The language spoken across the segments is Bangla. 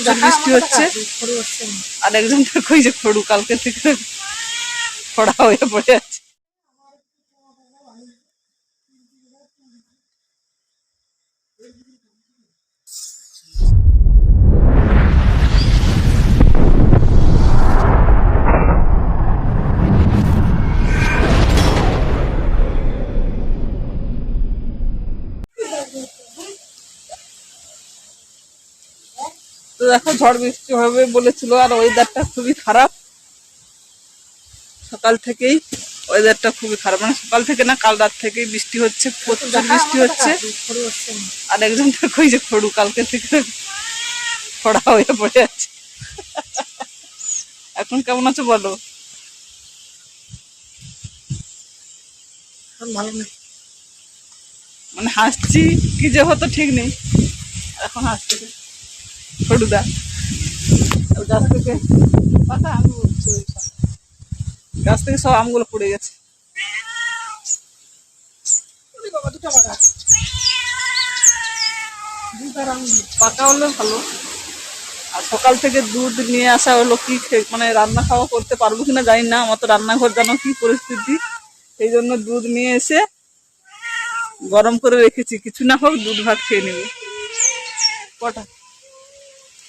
প্রচুর বৃষ্টি হচ্ছে। আর একজন দেখো যে খড়ু কালকে থেকে খড়া হয়ে পড়ে আছে। তো দেখো ঝড় বৃষ্টি হবে বলেছিল, আর ওয়েদারটা খুবই খারাপ সকাল থেকেই। ওয়েদারটা খুবই খারাপ, মানে সকাল থেকে না, কাল রাত থেকেই বৃষ্টি হচ্ছে, প্রচুর বৃষ্টি হচ্ছে। আর একজন দেখো যে খড়ু কালকে থেকে খড়া হয়ে পড়ে আছে। এখন কেমন আছো বলো? ভালো নেই, মানে হাসছি কি যে হতো ঠিক নেই, এখন হাসছি। খড়ুদা গাছ থেকে পাতা আম বলছি, গাছ থেকে সব আমগুলো পড়ে গেছে। পাকা হলে ভালো। আর সকাল থেকে দুধ নিয়ে আসা হলো, কি মানে রান্না খাওয়া করতে পারবো কিনা জানি না, আমার তো রান্নাঘর জানো কি পরিস্থিতি। সেই জন্য দুধ নিয়ে এসে গরম করে রেখেছি, কিছু না হোক দুধ ভাত খেয়ে নেবে। কটা?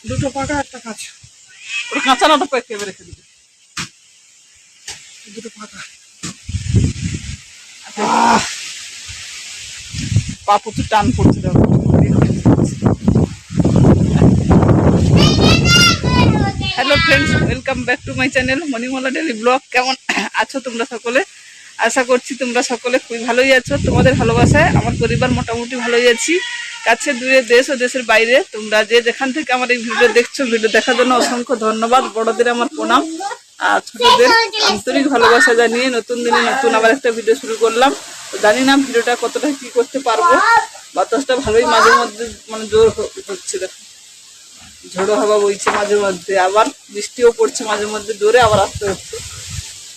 দুটো পাকা, একটা কাঁচা। ওটা কাঁচা না, ওটা পেকে রেখে দিবে। দুটো পাকা। পা প্রচুর টান পড়ছে। Hello friends, welcome back to my channel Manimala daily blog. কেমন আছো তোমরা সকলে? আশা করছি তোমরা সকলে খুবই ভালোই আছো। তোমাদের ভালোবাসায় আমার পরিবার মোটামুটি ভালোই আছি। কাছে দূরে, দেশ ও দেশের বাইরে তোমরা যে যেখান থেকে আমার এই ভিডিও দেখছো, ভিডিও দেখার জন্য অসংখ্য ধন্যবাদ। বড়দের আমার প্রণাম, আর ছোটদের আন্তরিক ভালোবাসা জানিয়ে নতুন দিনে নতুন আবার একটা ভিডিও শুরু করলাম। জানি না ভিডিওটা কতটা কি করতে পারবো। বাতাসটা ভালোই মাঝে মধ্যে মানে জোর হচ্ছে, দেখো ঝোড়ো হাওয়া বইছে মাঝে মধ্যে, আবার বৃষ্টিও পড়ছে মাঝে মধ্যে জোরে, আবার আসতে হচ্ছে।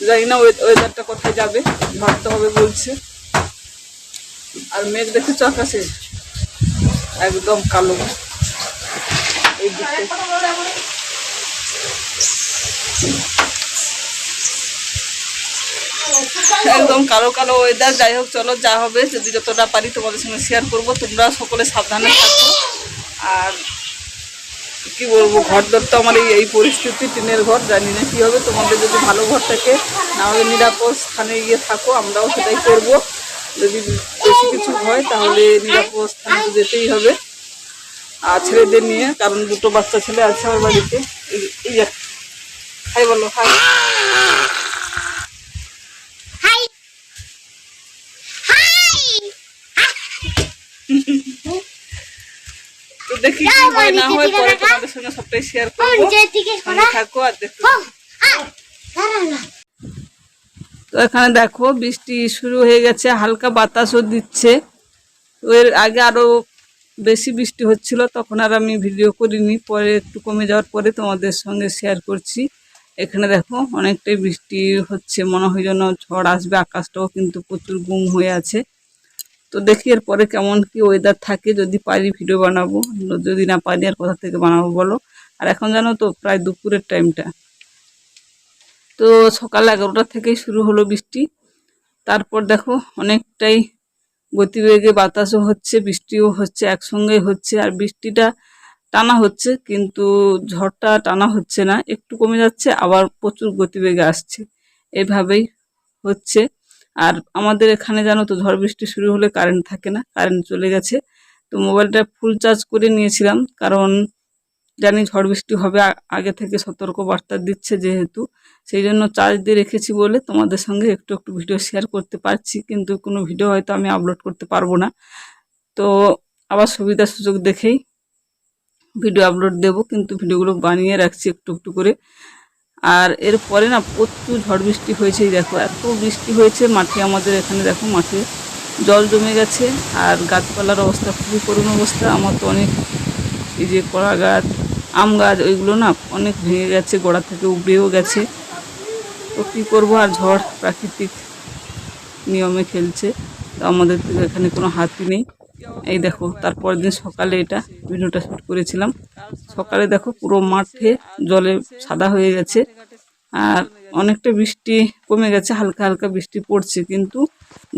জানি না ওয়েদারটা কোথায় যাবে, ভাবতে হবে বলছে। আর মেঘ দেখেছ আকাশে একদম কালো, এই দিকে একদম কালো কালো ওয়েদার। যাই হোক চলো, যা হবে যদি যতটা পারি তোমাদের সঙ্গে শেয়ার করবো। তোমরা সকলে সাবধানে থাকো। আর কি বলবো, ঘর দর তো আমার এই পরিস্থিতি, টিনের ঘর, জানি না কি হবে। তোমাদের যদি ভালো ঘর থাকে, না হলে নিরাপদ স্থানে গিয়ে থাকো, আমরাও সেটাই করব। যদি বেশি কিছু হয় তাহলে নিরাপদ স্থানে তো যেতেই হবে, আর ছেলেদের নিয়ে, কারণ দুটো বাচ্চা ছেলে আছে আমার বাড়িতে। এই হাই বলো, হাই। তো দেখি কি হয় না হয়, পরে তোমাদের সঙ্গে সবটাই শেয়ার করবো। থাকো আর দেখো। তো এখানে দেখো বৃষ্টি শুরু হয়ে গেছে, হালকা বাতাসও দিচ্ছে। এর আগে আরো বেশি বৃষ্টি হচ্ছিল, তখন আর আমি ভিডিও করিনি, পরে একটু কমে যাওয়ার পরে তোমাদের সঙ্গে শেয়ার করছি। এখানে দেখো অনেকটাই বৃষ্টি হচ্ছে, মনে হয় যেন ঝড় আসবে। আকাশটাও কিন্তু প্রচুর গুম হয়ে আছে। তো দেখি এরপরে কেমন কি ওয়েদার থাকে, যদি পারি ভিডিও বানাবো, যদি না পারি আর কোথা থেকে বানাবো বলো। আর এখন জানো তো প্রায় দুপুরের টাইমটা, তো সকাল 11টা থেকেই শুরু হলো বৃষ্টি। তারপর দেখো অনেকটাই গতিবেগে বাতাসও হচ্ছে, বৃষ্টিও হচ্ছে, একসঙ্গে হচ্ছে। আর বৃষ্টিটা টানা হচ্ছে, কিন্তু ঝড়টা টানা হচ্ছে না, একটু কমে যাচ্ছে, আবার প্রচুর গতিবেগে আসছে, এভাবেই হচ্ছে। আর আমাদের এখানে জানো তো ঝড় বৃষ্টি শুরু হলে কারেন্ট থাকে না, কারেন্ট চলে গেছে। তো মোবাইলটা ফুল চার্জ করে নিয়েছিলাম, কারণ জানি ঝড় বৃষ্টি হবে, আগে থেকে সতর্ক বার্তা দিচ্ছে যেহেতু, সেই জন্য চার্জ দিয়ে রেখেছি বলে তোমাদের সঙ্গে একটু একটু ভিডিও শেয়ার করতে পারছি। কিন্তু কোনো ভিডিও হয়তো আমি আপলোড করতে পারবো না, তো আবার সুবিধা সুযোগ দেখেই ভিডিও আপলোড দেব, কিন্তু ভিডিওগুলো বানিয়ে রাখছি একটু একটু করে। আর এরপরে না প্রচুর ঝড় বৃষ্টি হয়েছে, দেখো এত বৃষ্টি হয়েছে মাঠে, আমাদের এখানে দেখো মাঠে জল জমে গেছে। আর গাছপালার অবস্থা খুবই করুণ অবস্থা। আমার তো অনেক এই যে কলা গাছ, আম গাছ, ওইগুলো না অনেক ভেঙে গেছে, গোড়া থেকে উবড়েও গেছে। তো কী করবো, আর ঝড় প্রাকৃতিক নিয়মে খেলছে, তো আমাদের এখানে কোনো হাতই নেই। এই দেখো তারপরের দিন সকালে এটা ভিডিওটা শ্যুট করেছিলাম। সকালে দেখো পুরো মাঠে জলে সাদা হয়ে গেছে, আর অনেকটা বৃষ্টি কমে গেছে, হালকা হালকা বৃষ্টি পড়ছে, কিন্তু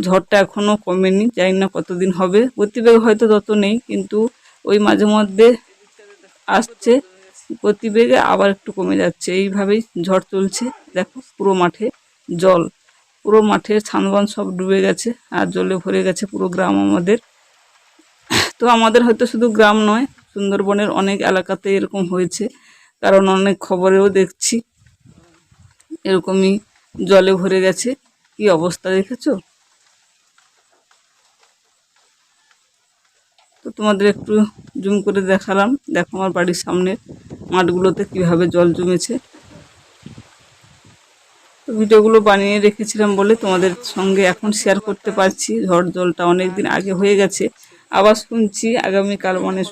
ঝড়টা এখনো কমেনি। জানি না কতদিন হবে, গতিবেগ হয়তো তত নেই, কিন্তু ওই মাঝে মধ্যে আসছে গতিবেগে, আবার একটু কমে যাচ্ছে, এইভাবেই ঝড় চলছে। দেখো পুরো মাঠে জল, পুরো মাঠে ছানবান সব ডুবে গেছে আর জলে ভরে গেছে পুরো গ্রাম আমাদের। তো আমাদের হয়তো শুধু গ্রাম নয়, সুন্দরবনের অনেক এলাকাতে এরকম হয়েছে, কারণ অনেক খবরেও দেখছি এরকমই জলে ভরে গেছে। কি অবস্থা দেখেছো? তো তোমাদের একটু জুম করে দেখালাম। দেখো আমার বাড়ির সামনের মাঠগুলোতে কিভাবে জল জমেছে। তো ভিডিওগুলো বানিয়ে রেখেছিলাম বলে তোমাদের সঙ্গে এখন শেয়ার করতে পারছি। ঝড় জলটা অনেক দিন আগে হয়ে গেছে, আবার শুনছি আগামীকাল মানে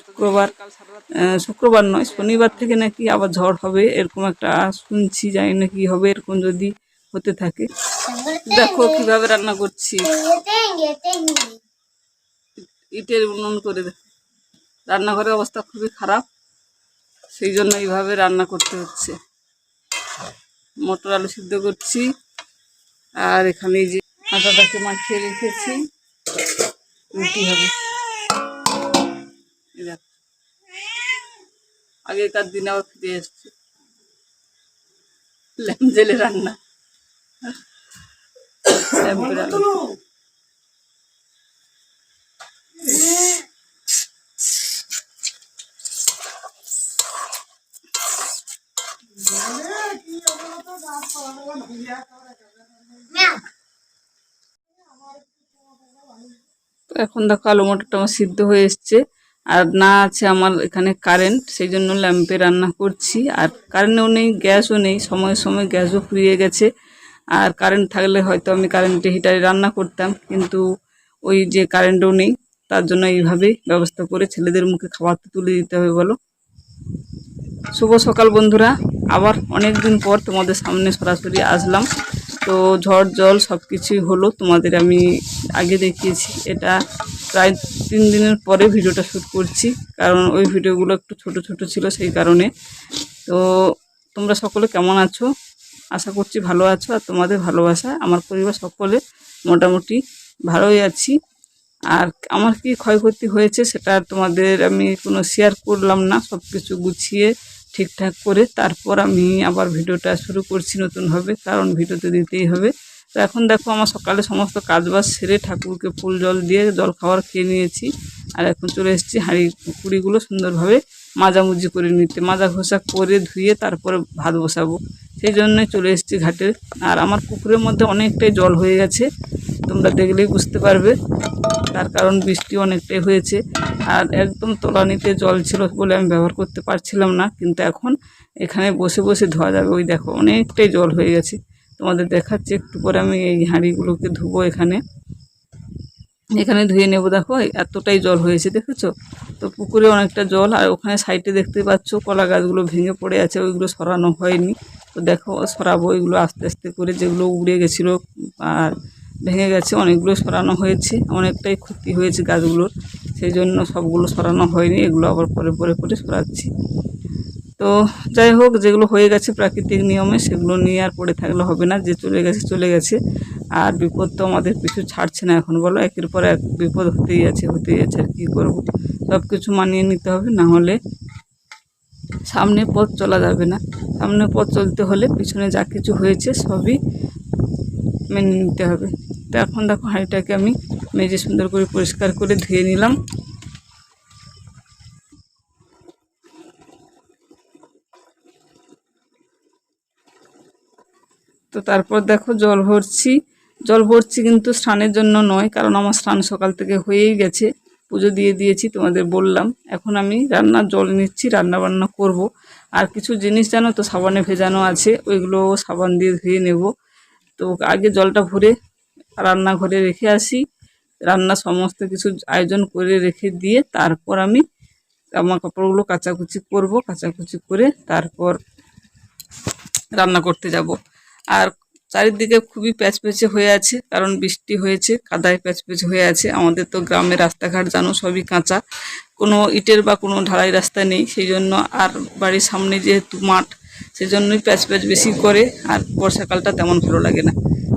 শুক্রবার নয় শনিবার থেকে নাকি আবার ঝড় হবে, এরকম একটা শুনছি। জানি না কি হবে এরকম যদি হতে থাকে। দেখো কিভাবে রান্না করছি, ইটের উনুন করে। রান্নাঘরের অবস্থা খুবই খারাপ, সেই জন্য এইভাবে রান্না করতে হচ্ছে। মটর আলু সিদ্ধ করছি, আর এখানে যে আটাটাকে মাখিয়ে রেখেছি, রুটি হবে। আগেকার দিনে আবার ফিরে এসছে ল্যাম্প জেলে রান্না, ল্যাম্পের আলু। তো এখন দেখো আলু মটরটা আমার সিদ্ধ হয়ে এসছে, আর না আছে আমার এখানে কারেন্ট, সেই জন্য ল্যাম্পে রান্না করছি। আর কারেন্টও নেই, গ্যাসও নেই, সময় সময় গ্যাসও ফুরিয়ে গেছে। আর কারেন্ট থাকলে হয়তো আমি কারেন্টে হিটারে রান্না করতাম, কিন্তু ওই যে কারেন্টও নেই, তার জন্য এইভাবেই ব্যবস্থা করে ছেলেদের মুখে খাবার তো তুলে দিতে হবে বলো। শুভ সকাল বন্ধুরা, আবার অনেক দিন পর তোমাদের সামনে সরাসরি আসলাম। তো ঝড় জল সব কিছুই হলো, তোমাদের আমি আগে দেখিয়েছি। এটা প্রায় 3 দিনের পরে ভিডিওটা শ্যুট করছি, কারণ ওই ভিডিওগুলো একটু ছোট ছোট ছিল সেই কারণে। তো তোমরা সকলে কেমন আছো? আশা করছি ভালো আছো, আর তোমাদের ভালোবাসা আমার পরিবার সকলে মোটামুটি ভালোই আছি। আর আমার কি ক্ষয়ক্ষতি হয়েছে সেটা তোমাদের আমি কোনো শেয়ার করলাম না, সব কিছু গুছিয়ে ঠিকঠাক করে তারপর আমি আবার ভিডিওটা শুরু করছি নতুনভাবে, কারণ ভিডিওতে দিতেই হবে। তো এখন দেখো আমার সকালে সমস্ত কাজবাজ সেরে ঠাকুরকে ফুল জল দিয়ে জল খাবার খেয়ে নিয়েছি, আর এখন চলে এসেছি হাঁড়ি কুড়িগুলো সুন্দরভাবে মাজামুজি করে নিতে, মাজা ঘষা করে ধুয়ে তারপরে ভাত বসাবো, সেই জন্যই চলে এসেছি ঘাটে। আর আমার পুকুরের মধ্যে অনেকটাই জল হয়ে গেছে, তোমরা দেখলেই বুঝতে পারবে, তার কারণ বৃষ্টি অনেকটাই হয়েছে। আর একদম তলানিতে জল ছিল বলে আমি ব্যবহার করতে পারছিলাম না, কিন্তু এখন এখানে বসে বসে ধোয়া যাবে। ওই দেখো অনেকটাই জল হয়ে গেছে, তোমাদের দেখাচ্ছি একটু পরে। আমি এই হাঁড়িগুলোকে ধুবো, এখানে এখানে ধুয়ে নেবো। দেখো এতটাই জল হয়েছে, দেখেছো তো? পুকুরে অনেকটা জল, আর ওখানে সাইডে দেখতে পাচ্ছ কলা গাছগুলো ভেঙে পড়ে আছে, ওইগুলো সরানো হয়নি। তো দেখো সরাবো এগুলো আস্তে আস্তে করে, যেগুলো উড়ে গেছিলো আর ভেঙে গেছে অনেকগুলো সরানো হয়েছে, অনেকটাই ক্ষতি হয়েছে গাছগুলোর, সেই জন্য সবগুলো সরানো হয়নি, এগুলো আবার পরে পরে করে সরাচ্ছি। তো যাই হোক, যেগুলো হয়ে গেছে প্রাকৃতিক নিয়মে সেগুলো নিয়ে আর পড়ে থাকলে হবে না, যে চলে গেছে চলে গেছে। আর বিপদ তো আমাদের পিছু ছাড়ছে না এখন বলো, একের পর এক বিপদ হতেই আছে আর কী করবো, সব কিছু মানিয়ে নিতে হবে, না হলে সামনে পথ চলা যাবে না। সামনে পথ চলতে হলে পিছনে যা কিছু হয়েছে সবই মেনে নিতে হবে। তো এখন দেখো হাঁড়িটাকে আমি মেজে সুন্দর করে পরিষ্কার করে ধুয়ে নিলাম। তো তারপর দেখো জল ভরছি কিন্তু স্নানের জন্য নয়, কারণ আমার স্নান সকাল থেকে হয়েই গেছে, পুজো দিয়ে দিয়েছি তোমাদের বললাম। এখন আমি রান্নার জল নিচ্ছি, রান্না বান্না করব। আর কিছু জিনিস জানো তো সাবানে ভেজানো আছে, ওইগুলো সাবান দিয়ে ধুয়ে নেব। তো আগে জলটা ভরে রান্নাঘরে রেখে আসি, রান্না সমস্ত কিছু আয়োজন করে রেখে দিয়ে তারপর আমি জামা কাপড়গুলো কাচাকুচি করব, কাচাকুচি করে তারপর রান্না করতে যাব। আর চারিদিকে খুবই প্যাচপ্যাচে হয়ে আছে, কারণ বৃষ্টি হয়েছে, কাদায় প্যাচপ্যাচে হয়ে আছে। আমাদের তো গ্রামের রাস্তাঘাট জানো সবই কাঁচা, কোনো ইটের বা কোনো ঢালাই রাস্তা নেই, সেই জন্য। আর বাড়ির সামনে যেহেতু মাঠ, সেজন্যই প্যাচপ্যাচ বেশি করে, আর বর্ষাকালটা তেমন ভালো লাগে না।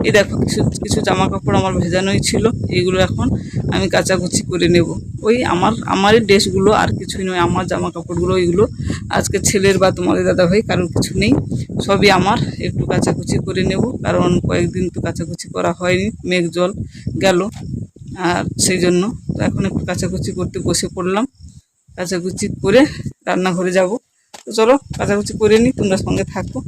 এই দেখো কিছু কিছু জামা কাপড় আমার ভেজানোই ছিল, এইগুলো এখন আমি কাচাকুচি করে নেব। ওই আমারই ড্রেসগুলো, আর কিছুই নয়, আমার জামা কাপড়গুলো এইগুলো। আজকে ছেলের বা তোমাদের দাদাভাই কারোর কিছু নেই, সবই আমার। একটু কাচাকুচি করে নেব, কারণ কয়েকদিন তো কাচাকুচি করা হয়নি, মেঘ জল গেল, আর সেই জন্য। তো এখন একটু কাচাকুচি করতে বসে পড়লাম। কাচাকুচি করে রান্নাঘরে যাব। তো চলো কাচাকুচি করে নিই, তোমরা সঙ্গে থাকো।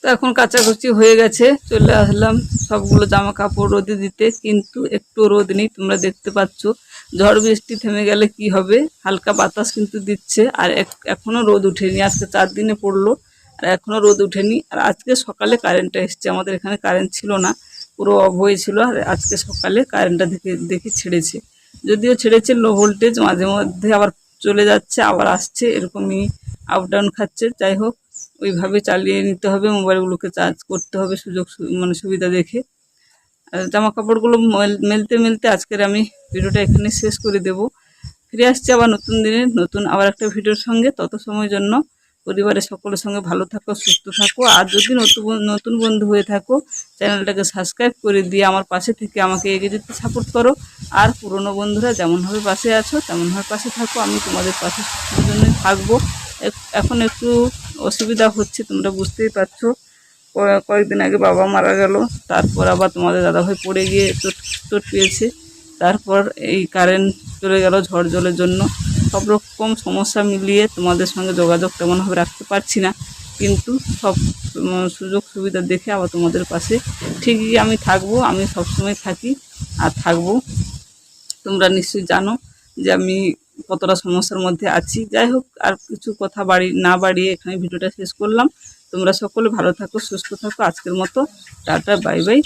তো এখন কাচাকুচি হয়ে গেছে, চলে আসলাম সবগুলো জামা কাপড় রোদে দিতে, কিন্তু একটু রোদ নেই, তোমরা দেখতে পাচ্ছ। ঝড় বৃষ্টি থেমে গেলে কি হবে, হালকা বাতাস কিন্তু দিচ্ছে, আর এখনো রোদ উঠেনি। আজকে 4 দিনে পড়লো, আর এখনো রোদ উঠেনি। আর আজকে সকালে কারেন্টটা এসছে, আমাদের এখানে কারেন্ট ছিল না, পুরো অফ হয়েছিল। আর আজকে সকালে কারেন্টটা দেখি ছেড়েছে, যদিও ছেড়েছে লো ভোল্টেজ, মাঝে মধ্যে আবার চলে যাচ্ছে আবার আসছে, এরকমই আপ ডাউন খাচ্ছে। যাই হোক, ওইভাবে চালিয়ে নিতে হবে, মোবাইলগুলোকে চার্জ করতে হবে মানে সুবিধা দেখে। আর জামা কাপড়গুলো মেলতে মেলতে আজকের আমি ভিডিওটা এখানে শেষ করে দেব। ফিরে আসছি আবার নতুন দিনে নতুন আবার একটা ভিডিওর সঙ্গে। তত সময়ের জন্য পরিবারের সকলের সঙ্গে ভালো থাকো, সুস্থ থাকো। আর যদি নতুন বন্ধু হয়ে থাকো, চ্যানেলটাকে সাবস্ক্রাইব করে দিয়ে আমার পাশে থেকে আমাকে এগিয়ে যেতে সাপোর্ট করো। আর পুরনো বন্ধুরা যেমনভাবে পাশে আছো তেমনভাবে পাশে থাকো, আমি তোমাদের পাশে জন্যই থাকবো। এখন একটু অসুবিধা হচ্ছে, তোমরা বুঝতেই পারছো। কয়েকদিন আগে বাবা মারা গেল, তারপর আবার তোমাদের দাদাভাই পড়ে গিয়ে চোট পেয়েছে, তারপর এই কারেন্ট চলে গেল ঝড় জলের জন্য। সব রকম সমস্যা মিলিয়ে তোমাদের সঙ্গে যোগাযোগ তেমনভাবে রাখতে পারছি না, কিন্তু সব সুযোগ সুবিধা দেখে আবার তোমাদের পাশে ঠিকই আমি থাকবো। আমি সবসময় থাকি আর থাকবো। তোমরা নিশ্চয়ই জানো যে আমি কতটা সমস্যার মধ্যে আছি। যাই হোক, আর কিছু কথা না বাড়িয়ে এখানে ভিডিওটা শেষ করলাম। তোমরা সকলে ভালো থাকো, সুস্থ থাকো। আজকের মতো টাটা, বাই বাই।